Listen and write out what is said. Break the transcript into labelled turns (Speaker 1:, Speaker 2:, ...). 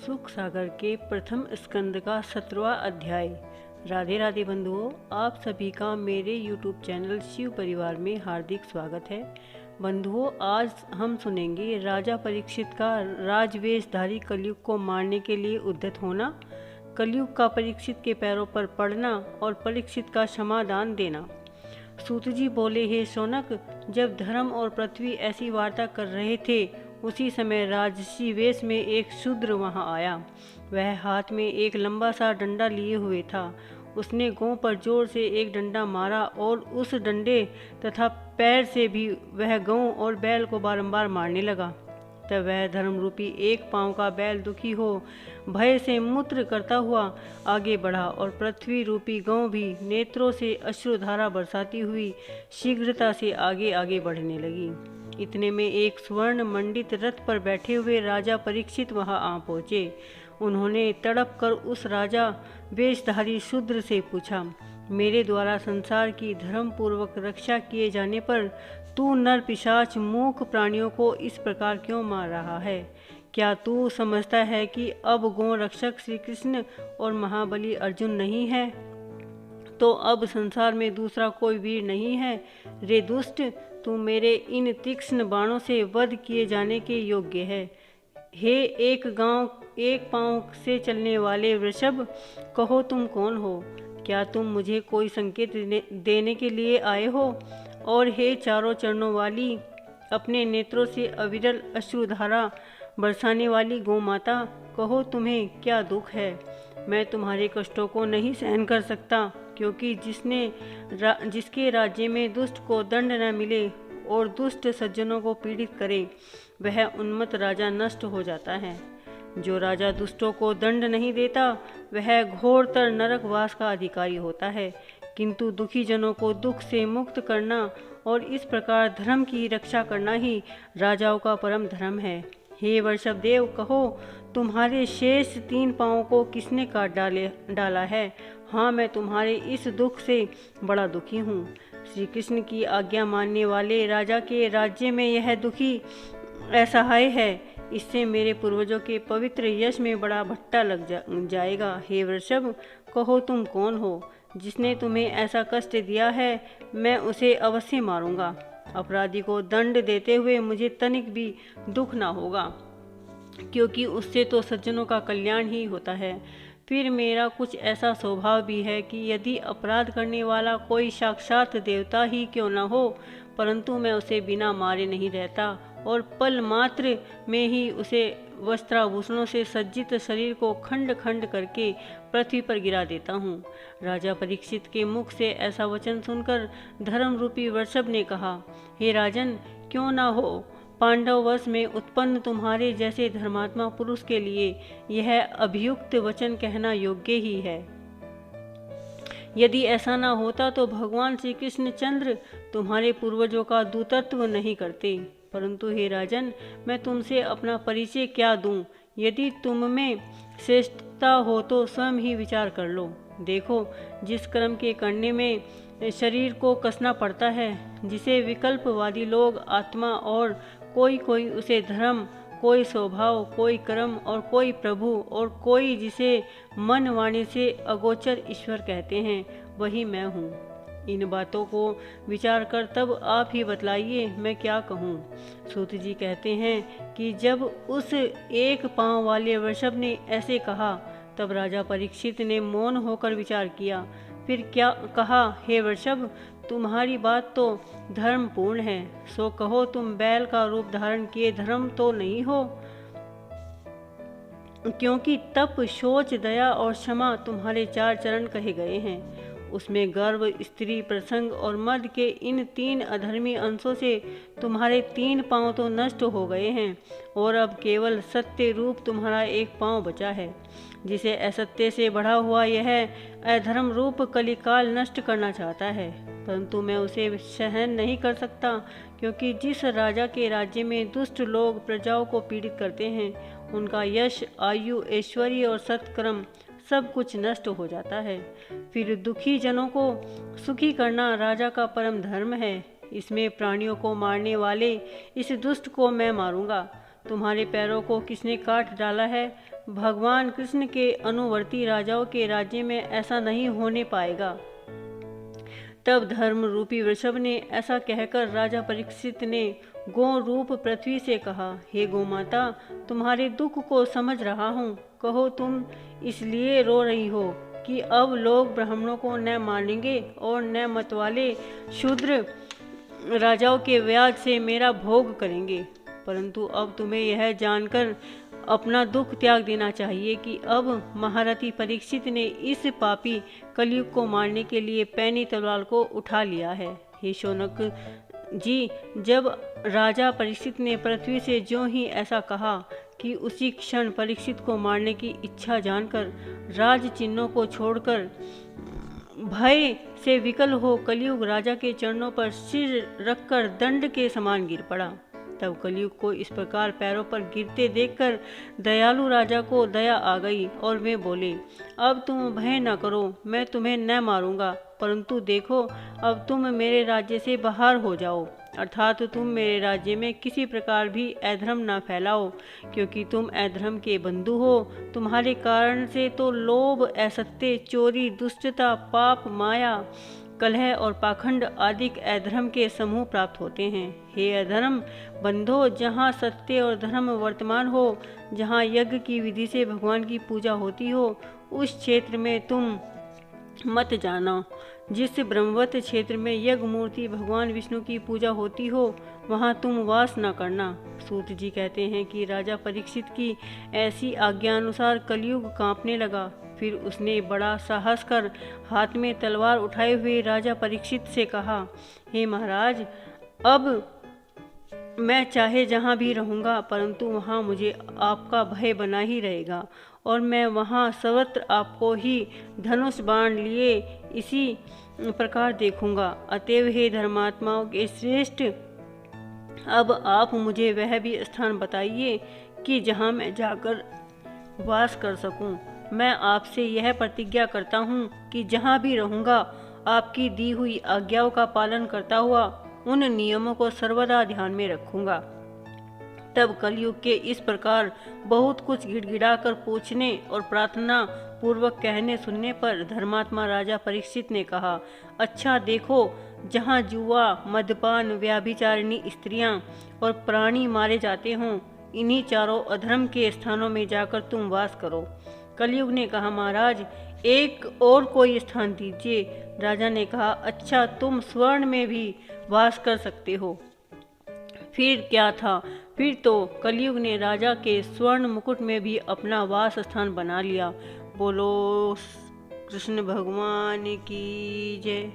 Speaker 1: सुख सागर के प्रथम स्कंद का 17वां अध्याय। राधे राधे बंधुओं, आप सभी का मेरे YouTube चैनल शिव परिवार में हार्दिक स्वागत है। बंधुओं, आज हम सुनेंगे राजा परीक्षित का राजवेशधारी कलयुग को मारने के लिए उद्यत होना, कलयुग का परीक्षित के पैरों पर पड़ना और परीक्षित का क्षमादान देना। सूत जी बोले, हे शौनक, जब धर्म और पृथ्वी ऐसी वार्ता कर रहे थे उसी समय राजसी वेश में एक शूद्र वहां आया। वह हाथ में एक लंबा सा डंडा लिए हुए था। उसने गौ पर जोर से एक डंडा मारा और उस डंडे तथा पैर से भी वह गौ और बैल को बारंबार मारने लगा। तब वह धर्म रूपी एक पांव का बैल दुखी हो भय से मूत्र करता हुआ आगे बढ़ा और पृथ्वी रूपी गौ भी नेत्रों से अश्रुधारा बरसाती हुई शीघ्रता से आगे आगे बढ़ने लगी। इतने में एक स्वर्ण मंडित रथ पर बैठे हुए राजा परीक्षित वहां आ पहुंचे। उन्होंने तड़प कर उस राजा वेशधारी शूद्र से पूछा, मेरे द्वारा संसार की धर्म पूर्वक रक्षा किए जाने पर तू नर पिशाच मूक प्राणियों को इस प्रकार क्यों मार रहा है? क्या तू समझता है कि अब गौ रक्षक श्री कृष्ण और महाबली अर्जुन नहीं है तो अब संसार में दूसरा कोई वीर नहीं है? रे दुष्ट, तू मेरे इन तीक्ष्ण बाणों से वध किए जाने के योग्य है। हे एक पांव से चलने वाले वृषभ, कहो तुम कौन हो? क्या तुम मुझे कोई संकेत देने के लिए आए हो? और हे चारों चरणों वाली, अपने नेत्रों से अविरल अश्रुधारा बरसाने वाली गौ माता, कहो तुम्हें क्या दुख है? मैं तुम्हारे कष्टों को नहीं सहन कर सकता, क्योंकि जिसके राज्य में दुष्ट को दंड न मिले और दुष्ट सज्जनों को पीड़ित करे, वह उन्मत्त राजा नष्ट हो जाता है। जो राजा दुष्टों को दंड नहीं देता, वह घोरतर नरकवास का अधिकारी होता है। किंतु दुखी जनों को दुख से मुक्त करना और इस प्रकार धर्म की रक्षा करना ही राजाओं का परम धर्म है। हे वृषभदेव, कहो तुम्हारे शेष 3 पांवों को किसने काट डाला है? हाँ, मैं तुम्हारे इस दुख से बड़ा दुखी हूँ। श्री कृष्ण की आज्ञा मानने वाले राजा के राज्य में यह दुखी असहाय है। इससे मेरे पूर्वजों के पवित्र यश में बड़ा भट्टा लग जाएगा। हे वृषभ, कहो तुम कौन हो? जिसने तुम्हें ऐसा कष्ट दिया है, मैं उसे अवश्य मारूंगा। अपराधी को दंड देते हुए मुझे तनिक भी दुख ना होगा, क्योंकि उससे तो सज्जनों का कल्याण ही होता है। फिर मेरा कुछ ऐसा स्वभाव भी है कि यदि अपराध करने वाला कोई साक्षात देवता ही क्यों न हो, परंतु मैं उसे बिना मारे नहीं रहता और पल मात्र में ही उसे वस्त्राभूषणों से सज्जित शरीर को खंड खंड करके पृथ्वी पर गिरा देता हूँ। राजा परीक्षित के मुख से ऐसा वचन सुनकर धर्म रूपी वृषभ ने कहा, हे राजन, क्यों ना हो, पांडव वंश में उत्पन्न तुम्हारे जैसे धर्मात्मा पुरुष के लिए यह अभियुक्त वचन कहना योग्य ही है। यदि ऐसा ना होता तो भगवान श्री कृष्ण चंद्र तुम्हारे पूर्वजों का दूतत्व नहीं करते। परंतु हे राजन, मैं तुमसे अपना परिचय क्या दूं? यदि तुम में श्रेष्ठता हो तो स्वयं ही विचार कर लो। देखो, जिस कर्म के करने में शरीर को कसना पड़ता है, जिसे विकल्पवादी लोग आत्मा और कोई उसे धर्म, कोई स्वभाव, कोई कर्म और कोई प्रभु और कोई जिसे मन वाणी से अगोचर ईश्वर कहते हैं, वही मैं हूँ। इन बातों को विचार कर तब आप ही बतलाइए मैं क्या कहूँ। सूत जी कहते हैं कि जब उस एक पांव वाले वृषभ ने ऐसे कहा, तब राजा परीक्षित ने मौन होकर विचार किया। फिर क्या कहा, हे वृषभ, तुम्हारी बात तो धर्मपूर्ण है, सो कहो तुम बैल का रूप धारण किए धर्म तो नहीं हो? क्योंकि तप, शौच, दया और क्षमा तुम्हारे 4 चरण कहे गए हैं। उसमें गर्व, स्त्री, प्रसंग और मद के इन 3 अधर्मी अंशों से तुम्हारे 3 पांव तो नष्ट हो गए हैं और अब केवल सत्य रूप तुम्हारा एक पांव बचा है, जिसे असत्य से बढ़ा हुआ यह अधर्म रूप कलिकाल नष्ट करना चाहता है। परंतु मैं उसे सहन नहीं कर सकता, क्योंकि जिस राजा के राज्य में दुष्ट लोग प्रजाओं को पीड़ित करते हैं, उनका यश, आयु, ऐश्वर्य और सत्कर्म सब कुछ नष्ट हो जाता है। फिर दुखी जनों को सुखी करना राजा का परम धर्म है। इसमें प्राणियों को मारने वाले इस दुष्ट को मैं मारूंगा। तुम्हारे पैरों को किसने काट डाला है? भगवान कृष्ण के अनुवर्ती राजाओं के राज्य में ऐसा नहीं होने पाएगा। तब धर्म रूपी वृषभ ने ऐसा कहकर राजा परीक्षित ने गौ रूप पृथ्वी से कहा, हे गोमाता, तुम्हारे दुख को समझ रहा हूँ। कहो, तुम इसलिए रो रही हो कि अब लोग ब्राह्मणों को न मानेंगे और न मतवाले शूद्र राजाओं के व्याज से मेरा भोग करेंगे। परंतु अब तुम्हें यह जानकर अपना दुख त्याग देना चाहिए कि अब महारथी परीक्षित ने इस पापी कलयुग को मारने के लिए पैनी तलवार को उठा लिया है। हे शौनक जी, जब राजा परीक्षित ने पृथ्वी से ज्यों ही ऐसा कहा कि उसी क्षण परीक्षित को मारने की इच्छा जानकर राज चिन्हों को छोड़कर भय से विकल हो कलयुग राजा के चरणों पर सिर रखकर दंड के समान गिर पड़ा। तब कलयुग को इस प्रकार पैरों पर गिरते देखकर दयालु राजा को दया आ गई और वे बोले, अब तुम भय न करो, मैं तुम्हें न मारूंगा, परंतु देखो अब तुम मेरे राज्य से बाहर हो जाओ, अर्थात तुम मेरे राज्य में किसी प्रकार भी अधर्म न फैलाओ, क्योंकि तुम अधर्म के बंधु हो। तुम्हारे कारण से तो लोभ, असत्य, चोरी, दुष्टता, पाप, माया, कलह और पाखंड आदि अधर्म के समूह प्राप्त होते हैं। हे अधर्म बंधो, जहाँ सत्य और धर्म वर्तमान हो, जहाँ यज्ञ की विधि से भगवान की पूजा होती हो, उस क्षेत्र में तुम मत जाना। जिस ब्रह्मवत क्षेत्र में यज्ञ मूर्ति भगवान विष्णु की पूजा होती हो, वहाँ तुम वास न करना। सूत जी कहते हैं कि राजा परीक्षित की ऐसी आज्ञा अनुसार कलयुग कांपने लगा। फिर उसने बड़ा साहस कर हाथ में तलवार उठाए हुए राजा परीक्षित से कहा, हे महाराज, अब मैं चाहे जहाँ भी रहूँगा, परंतु वहाँ मुझे आपका भय बना ही रहेगा और मैं वहाँ सर्वत्र आपको ही धनुष बाण लिए इसी प्रकार देखूँगा। अतएव हे धर्मात्माओं के श्रेष्ठ, अब आप मुझे वह भी स्थान बताइए कि जहाँ मैं जाकर वास कर सकूँ। मैं आपसे यह प्रतिज्ञा करता हूँ कि जहाँ भी रहूँगा, आपकी दी हुई आज्ञाओं का पालन करता हुआ उन नियमों को सर्वदा ध्यान में रखूँगा। तब कलयुग के इस प्रकार बहुत कुछ गिड़गिड़ाकर पूछने और प्रार्थना पूर्वक कहने सुनने पर धर्मात्मा राजा परीक्षित ने कहा, अच्छा देखो, जहाँ जुआ, मद्यपान, व्याभिचारिणी स्त्रियां और प्राणी मारे जाते हों, इन्हीं चारों अधर्म के स्थानों में जाकर तुम वास करो। कलयुग ने कहा, महाराज, एक और कोई स्थान दीजिए। राजा ने कहा, अच्छा, तुम स्वर्ण में भी वास कर सकते हो। फिर क्या था, फिर तो कलयुग ने राजा के स्वर्ण मुकुट में भी अपना वास स्थान बना लिया। बोलो कृष्ण भगवान की जय।